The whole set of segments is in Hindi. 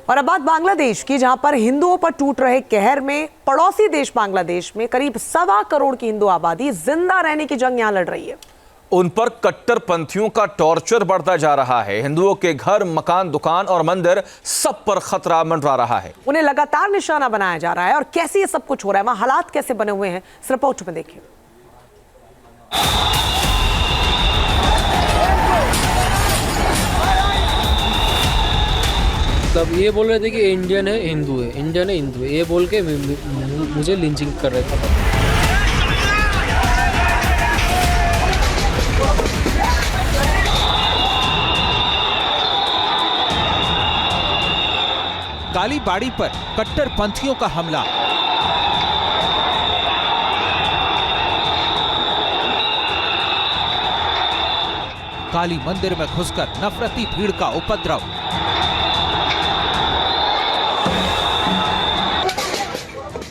और अब बात बांग्लादेश की, जहां पर हिंदुओं पर टूट रहे कहर में पड़ोसी देश बांग्लादेश में करीब 1.25 करोड़ की हिंदू आबादी जिंदा रहने की जंग यहां लड़ रही है। उन पर कट्टरपंथियों का टॉर्चर बढ़ता जा रहा है। हिंदुओं के घर, मकान, दुकान और मंदिर, सब पर खतरा मंडरा रहा है। उन्हें लगातार निशाना बनाया जा रहा है। और कैसे ये सब कुछ हो रहा है, वहां हालात कैसे बने हुए हैं, इस रिपोर्ट में देखिए। तब ये बोल रहे थे कि इंडियन है हिंदू है, इंडियन है हिंदू है, ये बोल के मुझे लिंचिंग कर रहे थे। कालीबाड़ी पर कट्टरपंथियों का हमला। काली मंदिर में घुसकर नफरती भीड़ का उपद्रव।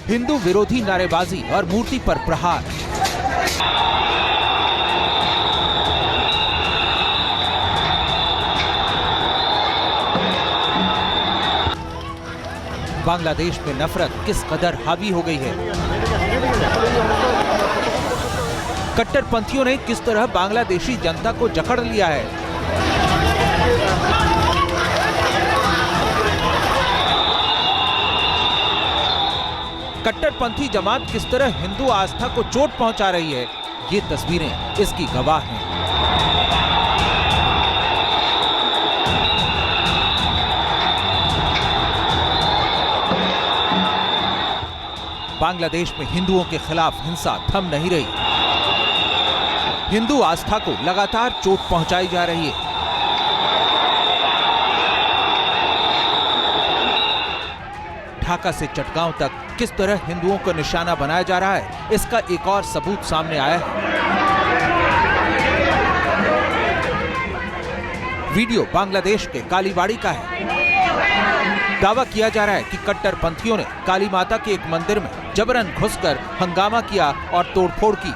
हिंदू विरोधी नारेबाजी और मूर्ति पर प्रहार। बांग्लादेश में नफरत किस कदर हावी हो गई है। कट्टरपंथियों ने किस तरह बांग्लादेशी जनता को जकड़ लिया है। कट्टरपंथी जमात किस तरह हिंदू आस्था को चोट पहुंचा रही है, ये तस्वीरें इसकी गवाह हैं। बांग्लादेश में हिंदुओं के खिलाफ हिंसा थम नहीं रही। हिंदू आस्था को लगातार चोट पहुंचाई जा रही है। ढाका से चटगांव तक किस तरह हिंदुओं को निशाना बनाया जा रहा है, इसका एक और सबूत सामने आया है। वीडियो बांग्लादेश के कालीबाड़ी का है। दावा किया जा रहा है कि कट्टरपंथियों ने काली माता के एक मंदिर में जबरन घुसकर हंगामा किया और तोड़फोड़ की।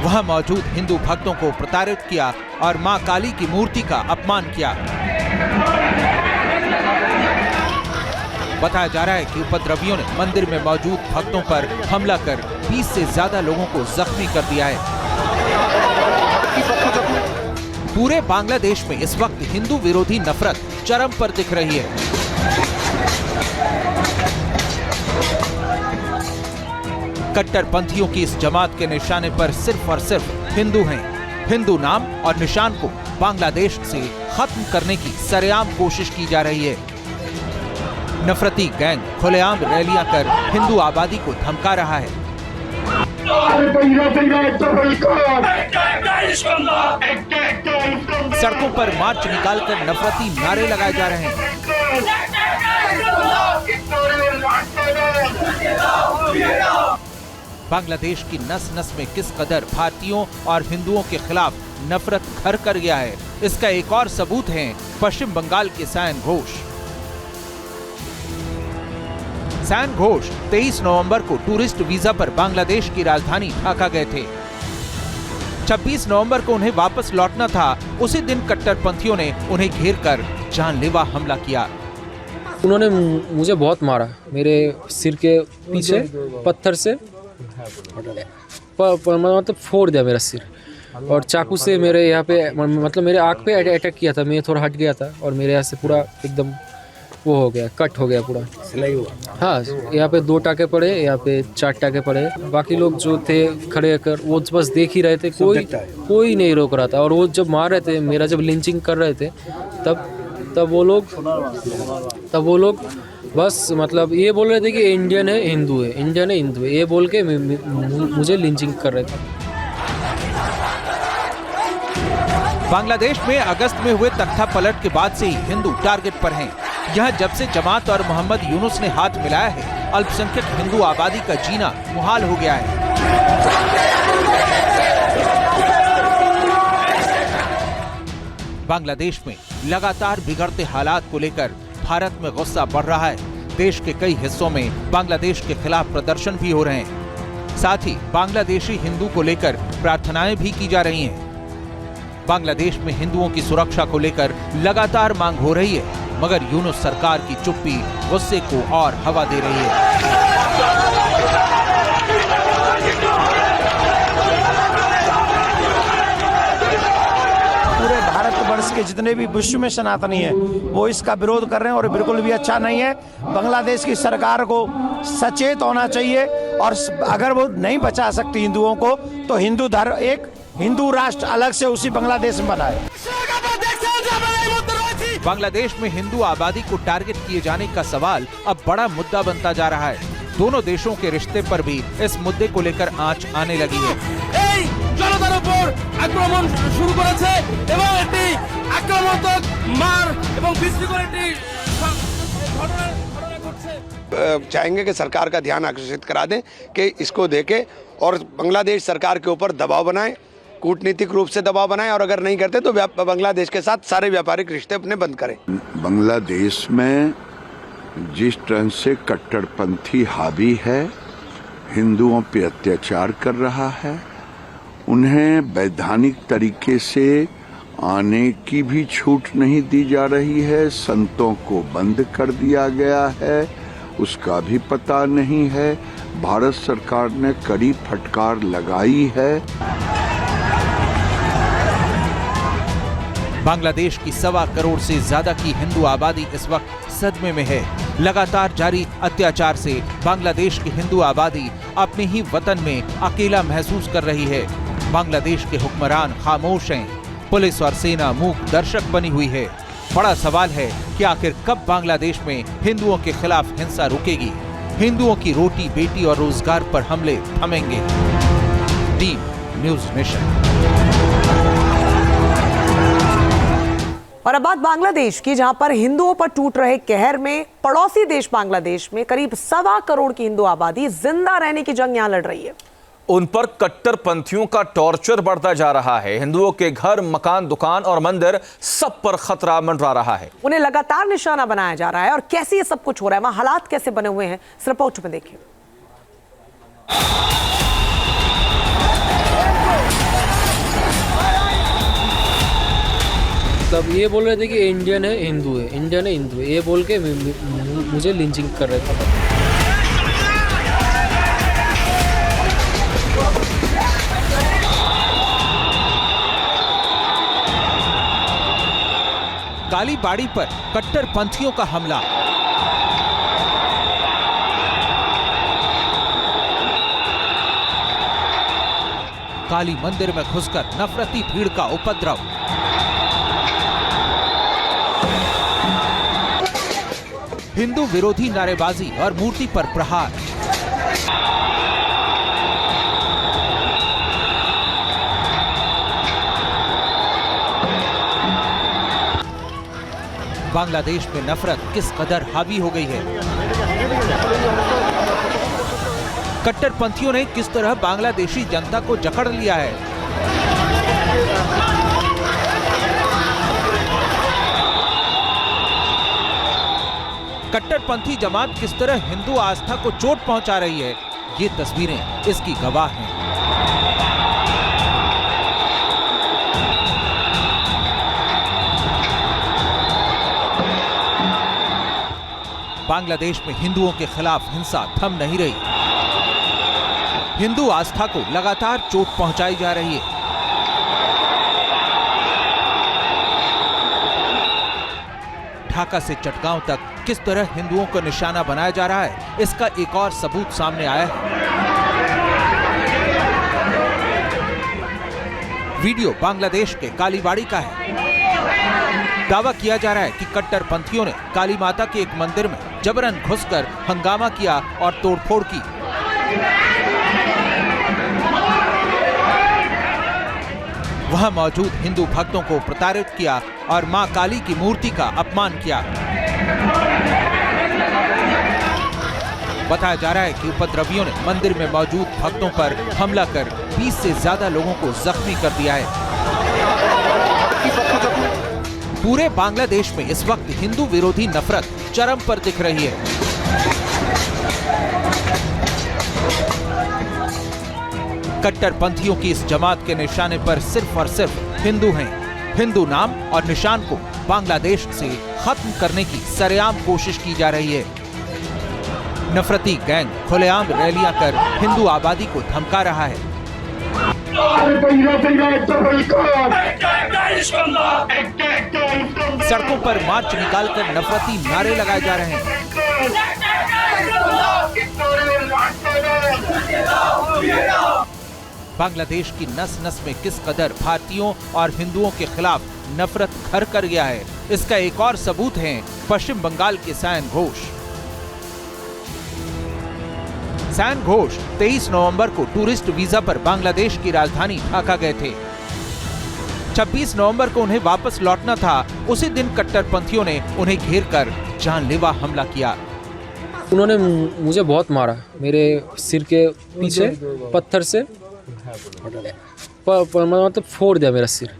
वहां मौजूद हिंदू भक्तों को प्रताड़ित किया और मां काली की मूर्ति का अपमान किया। बताया जा रहा है कि उपद्रवियों ने मंदिर में मौजूद भक्तों पर हमला कर 20 से ज्यादा लोगों को जख्मी कर दिया है। पूरे बांग्लादेश में इस वक्त हिंदू विरोधी नफरत चरम पर दिख रही है। कट्टरपंथियों की इस जमात के निशाने पर सिर्फ और सिर्फ हिंदू हैं। हिंदू नाम और निशान को बांग्लादेश से खत्म करने की सरेआम कोशिश की जा रही है। नफरती गैंग खुलेआम रैलियां कर हिंदू आबादी को धमका रहा है। सड़कों पर मार्च निकालकर नफरती नारे लगाए जा रहे हैं। बांग्लादेश की नस नस में किस कदर भारतीयों और हिंदुओं के खिलाफ नफरत घर कर गया है, इसका एक और सबूत है पश्चिम बंगाल के सायन घोष। सायन घोष 23 नवंबर को टूरिस्ट वीजा पर बांग्लादेश की राजधानी ढाका गए थे। 26 नवंबर को उन्हें वापस लौटना था। उसी दिन कट्टरपंथियों ने उन्हें घेरकर जानलेवा हमला किया। उन्होंने मुझे बहुत मारा, मेरे सिर के पीछे पत्थर से मतलब फोड़ दिया मेरा सिर, और चाकू से मेरे यहाँ पे मतलब मेरे आँख पे अटैक किया था। मैं थोड़ा हट गया था और मेरे यहाँ से पूरा एकदम वो हो गया, कट हो गया पूरा। सिलाई हुआ? हाँ, यहाँ पे 2 टाके पड़े, यहाँ पे 4 टाके पड़े। बाकी लोग जो थे खड़े कर वो बस देख ही रहे थे, कोई नहीं रोक रहा था। और वो जब मार रहे थे, मेरा जब लिंचिंग कर रहे थे, तब वो लोग बस मतलब ये बोल रहे थे कि इंडियन है हिंदू है, इंडियन है हिंदू है, ये बोल के मुझे लिंचिंग कर रहे थे। बांग्लादेश में अगस्त में हुए तख्ता पलट के बाद से ही हिंदू टारगेट पर हैं। यहाँ जब से जमात और मोहम्मद यूनुस ने हाथ मिलाया है, अल्पसंख्यक हिंदू आबादी का जीना मुहाल हो गया है। बांग्लादेश में लगातार बिगड़ते हालात को लेकर भारत में गुस्सा बढ़ रहा है। देश के कई हिस्सों में बांग्लादेश के खिलाफ प्रदर्शन भी हो रहे हैं। साथ ही बांग्लादेशी हिंदू को लेकर प्रार्थनाएं भी की जा रही हैं। बांग्लादेश में हिंदुओं की सुरक्षा को लेकर लगातार मांग हो रही है, मगर यूनुस सरकार की चुप्पी गुस्से को और हवा दे रही है। पूरे भारतवर्ष के जितने भी विश्व में सनातनी हैं वो इसका विरोध कर रहे हैं और बिल्कुल भी अच्छा नहीं है। बांग्लादेश की सरकार को सचेत होना चाहिए और अगर वो नहीं बचा सकती हिंदुओं को तो हिंदू धर्म एक हिंदू राष्ट्र अलग से उसी बांग्लादेश में बनाए। बांग्लादेश में हिंदू आबादी को टारगेट किए जाने का सवाल अब बड़ा मुद्दा बनता जा रहा है। दोनों देशों के रिश्ते पर भी इस मुद्दे को लेकर आंच आने लगी है। জনতার উপর আক্রমণ শুরু করেছে এবং একটি আক্রমণাত্মক মার এবং বিশৃঙ্খল একটি ঘটনা ঘটছে। चाहेंगे कि सरकार का ध्यान आकर्षित करा दें कि इसको देखें और बांग्लादेश सरकार के ऊपर दबाव बनाएं, कूटनीतिक रूप से दबाव बनाएं और अगर नहीं करते तो बांग्लादेश के साथ सारे व्यापारिक रिश्ते अपने बंद करें। बांग्लादेश में जिस तरह से कट्टरपंथी हावी है, हिंदुओं पे अत्याचार कर रहा है, उन्हें वैधानिक तरीके से आने की भी छूट नहीं दी जा रही है, संतों को बंद कर दिया गया है, उसका भी पता नहीं है। भारत सरकार ने कड़ी फटकार लगाई है। बांग्लादेश की 1.25 करोड़ से ज्यादा की हिंदू आबादी इस वक्त सदमे में है। लगातार जारी अत्याचार से बांग्लादेश की हिंदू आबादी अपने ही वतन में अकेला महसूस कर रही है। बांग्लादेश के हुक्मरान खामोश हैं, पुलिस और सेना मूक दर्शक बनी हुई है। बड़ा सवाल है कि आखिर कब बांग्लादेश में हिंदुओं के खिलाफ हिंसा रुकेगी, हिंदुओं की रोटी बेटी और रोजगार पर हमले थमेंगे। Team news nation. और अब बात बांग्लादेश की, जहां पर हिंदुओं पर टूट रहे कहर में पड़ोसी देश बांग्लादेश में करीब 1.25 करोड़ की हिंदू आबादी जिंदा रहने की जंग यहां लड़ रही है। उन पर कट्टरपंथियों का टॉर्चर बढ़ता जा रहा है। हिंदुओं के घर, मकान, दुकान और मंदिर सब पर खतरा मंडरा रहा है। उन्हें लगातार निशाना बनाया जा रहा है। और कैसे ये सब कुछ हो रहा है, वहां हालात कैसे बने हुए हैं, इस रिपोर्ट में देखिए। मतलब ये बोल रहे थे कि इंडियन है हिंदू है, इंडियन है हिंदू है, ये बोल के मुझे लिंचिंग कर रहे थे। कालीबाड़ी पर कट्टरपंथियों का हमला। काली मंदिर में घुसकर नफरती भीड़ का उपद्रव। हिंदू विरोधी नारेबाजी और मूर्ति पर प्रहार। बांग्लादेश में नफरत किस कदर हावी हो गई है। कट्टरपंथियों ने किस तरह बांग्लादेशी जनता को जकड़ लिया है। कट्टरपंथी जमात किस तरह हिंदू आस्था को चोट पहुंचा रही है, ये तस्वीरें इसकी गवाह हैं। बांग्लादेश में हिंदुओं के खिलाफ हिंसा थम नहीं रही। हिंदू आस्था को लगातार चोट पहुंचाई जा रही है। ढाका से चटगांव तक किस तरह हिंदुओं को निशाना बनाया जा रहा है, इसका एक और सबूत सामने आया है। वीडियो बांग्लादेश के कालीबाड़ी का है। दावा किया जा रहा है कि कट्टरपंथियों ने काली माता के एक मंदिर में जबरन घुसकर हंगामा किया और तोड़फोड़ की। वहां मौजूद हिंदू भक्तों को प्रताड़ित किया और मां काली की मूर्ति का अपमान किया। बताया जा रहा है कि उपद्रवियों ने मंदिर में मौजूद भक्तों पर हमला कर 20 से ज्यादा लोगों को जख्मी कर दिया है। पूरे बांग्लादेश में इस वक्त हिंदू विरोधी नफरत चरम पर दिख रही है। कट्टरपंथियों की इस जमात के निशाने पर सिर्फ और सिर्फ हिंदू हैं। हिंदू नाम और निशान को बांग्लादेश से खत्म करने की सरेआम कोशिश की जा रही है। नफरती गैंग खुलेआम रैलियां कर हिंदू आबादी को धमका रहा है। सड़कों पर मार्च निकालकर नफरती नारे लगाए जा रहे हैं। बांग्लादेश की नस नस में किस कदर भारतीयों और हिंदुओं के खिलाफ नफरत घर कर गया है, इसका एक और सबूत है पश्चिम बंगाल के सैन घोष। सैन घोष 23 नवंबर को टूरिस्ट वीजा पर बांग्लादेश की राजधानी ढाका गए थे। 26 नवंबर को उन्हें वापस लौटना था। उसी दिन कट्टरपंथियों ने उन्हें घेरकर जानलेवा हमला किया। उन्होंने मुझे बहुत मारा, मेरे सिर के पीछे पत्थर से मतलब फोड़ दिया मेरा सिर,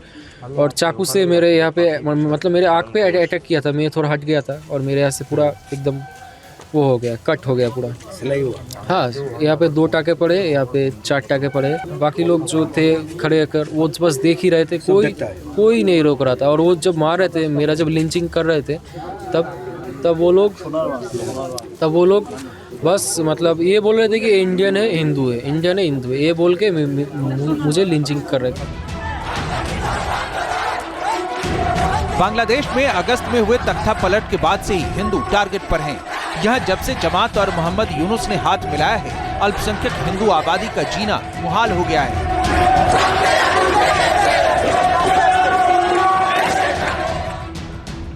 और चाकू से मेरे यहाँ पे मतलब मेरे आँख पे अटैक किया था। मैं थोड़ा हट गया था और मेरे यहाँ से पूरा एकदम वो हो गया, कट हो गया पूरा। सिलाई हुआ? हाँ, यहाँ पे 2 टाके पड़े, यहाँ पे 4 टाके पड़े। बाकी लोग जो थे खड़े कर वो बस देख ही रहे थे, कोई नहीं रोक रहा था। और वो जब मार रहे थे, मेरा जब लिंचिंग कर रहे थे, तब वो लोग बस मतलब ये बोल रहे थे कि इंडियन है हिंदू है, इंडियन है हिंदू है, ये बोल के मुझे लिंचिंग कर रहे थे। बांग्लादेश में अगस्त में हुए तख्ता पलट के बाद से ही हिंदू टारगेट पर हैं। यह जब से जमात और मोहम्मद यूनुस ने हाथ मिलाया है, अल्पसंख्यक हिंदू आबादी का जीना मुहाल हो गया है।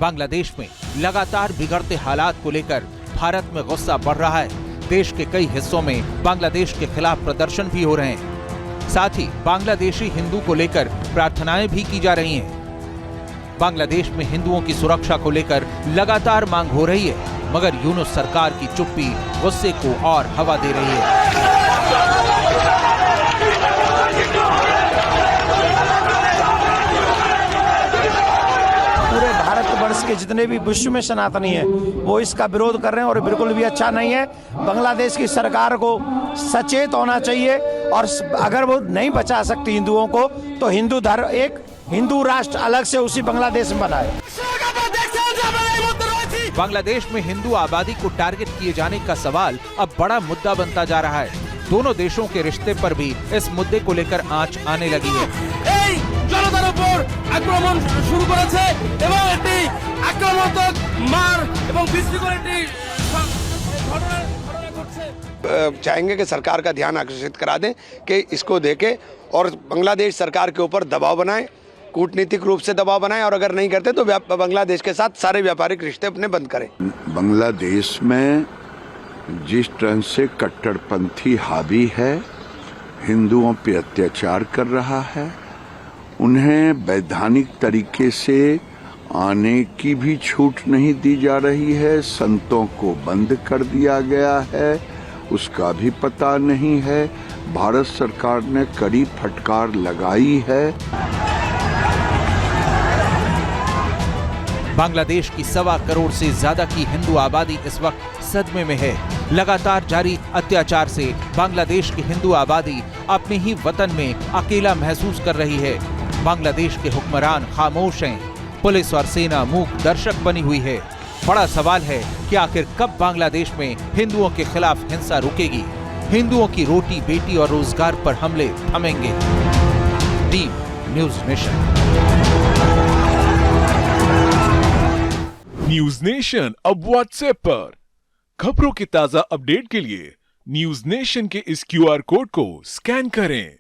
बांग्लादेश में लगातार बिगड़ते हालात को लेकर भारत में गुस्सा बढ़ रहा है। देश के कई हिस्सों में बांग्लादेश के खिलाफ प्रदर्शन भी हो रहे हैं। साथ ही बांग्लादेशी हिंदू को लेकर प्रार्थनाएं भी की जा रही हैं। बांग्लादेश में हिंदुओं की सुरक्षा को लेकर लगातार मांग हो रही है, मगर यूनुस सरकार की चुप्पी गुस्से को और हवा दे रही है। पूरे भारतवर्ष के जितने भी विश्व में सनातनी हैं वो इसका विरोध कर रहे हैं और बिल्कुल भी अच्छा नहीं है। बांग्लादेश की सरकार को सचेत होना चाहिए, और अगर वो नहीं बचा सकती हिंदुओं को तो हिंदू धर्म एक हिंदू राष्ट्र अलग से उसी बांग्लादेश में बनाए। बांग्लादेश में हिंदू आबादी को टारगेट किए जाने का सवाल अब बड़ा मुद्दा बनता जा रहा है। दोनों देशों के रिश्ते पर भी इस मुद्दे को लेकर आंच आने लगी है। জনতার উপর আক্রমণ শুরু করেছে এবং একটি আক্রমণাত্মক মার এবং বিশৃঙ্খল একটি ঘটনা ঘটছে। चाहेंगे कि सरकार का ध्यान आकर्षित करा दें कि इसको देखे और बांग्लादेश सरकार के ऊपर दबाव बनाएं, कूटनीतिक रूप से दबाव बनाएं, और अगर नहीं करते तो बांग्लादेश के साथ सारे व्यापारिक रिश्ते अपने बंद करें। बांग्लादेश में जिस तरह से कट्टरपंथी हावी है, हिंदुओं पे अत्याचार कर रहा है, उन्हें वैधानिक तरीके से आने की भी छूट नहीं दी जा रही है, संतों को बंद कर दिया गया है, उसका भी पता नहीं है। भारत सरकार ने कड़ी फटकार लगाई है। बांग्लादेश की 1.25 करोड़ से ज्यादा की हिंदू आबादी इस वक्त सदमे में है। लगातार जारी अत्याचार से बांग्लादेश की हिंदू आबादी अपने ही वतन में अकेला महसूस कर रही है। बांग्लादेश के हुक्मरान खामोश हैं, पुलिस और सेना मूक दर्शक बनी हुई है। बड़ा सवाल है कि आखिर कब बांग्लादेश में हिंदुओं के खिलाफ हिंसा रुकेगी, हिंदुओं की रोटी बेटी और रोजगार पर हमले थमेंगे। Team news nation. News nation अब व्हाट्सएप पर। खबरों के ताजा अपडेट के लिए न्यूज़ नेशन के इस QR कोड को स्कैन करें।